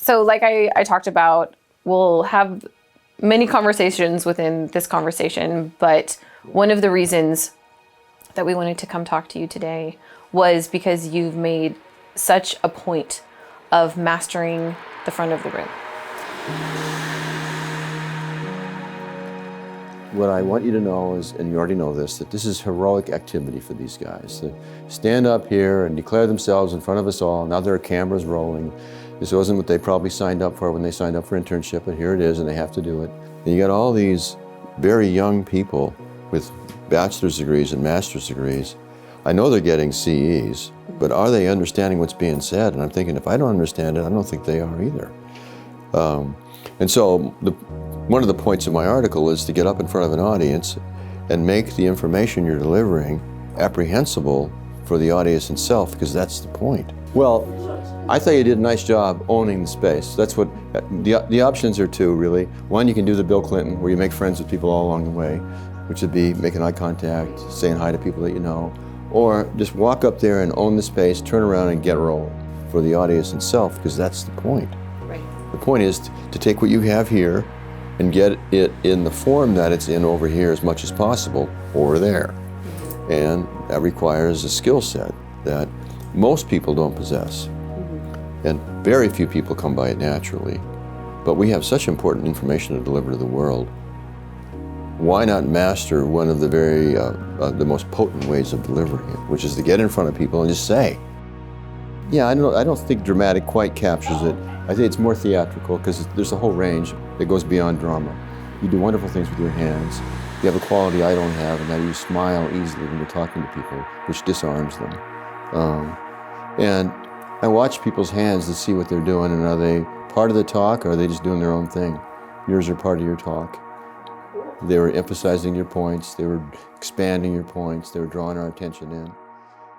So like I talked about, we'll have many conversations within this conversation, but one of the reasons that we wanted to come talk to you today was because you've made such a point of mastering the front of the room. What I want you to know is, and you already know this, that this is heroic activity for these guys. They stand up here and declare themselves in front of us all. Now there are cameras rolling. This wasn't what they probably signed up for when they signed up for internship, but here it is, and they have to do it. And you got all these very young people with bachelor's degrees and master's degrees. I know they're getting CEs, but are they understanding what's being said? And I'm thinking, if I don't understand it, I don't think they are either. And so one of the points of my article is to get up in front of an audience and make the information you're delivering apprehensible for the audience itself, because that's the point. Well, I thought you did a nice job owning the space. That's what, the options are two, really. One, you can do the Bill Clinton, where you make friends with people all along the way, which would be making eye contact, saying hi to people that you know, or just walk up there and own the space, turn around and get rolling for the audience itself, because that's the point. The point is to take what you have here and get it in the form that it's in over here as much as possible over there. And that requires a skill set that most people don't possess. And very few people come by it naturally. But we have such important information to deliver to the world. Why not master one of the the most potent ways of delivering it, which is to get in front of people and just say. Yeah, I don't think dramatic quite captures it. I think it's more theatrical, because there's a whole range that goes beyond drama. You do wonderful things with your hands. You have a quality I don't have, and that you smile easily when you're talking to people, which disarms them. And I watch people's hands to see what they're doing, and are they part of the talk, or are they just doing their own thing? Yours are part of your talk. They were emphasizing your points, they were expanding your points, they were drawing our attention in.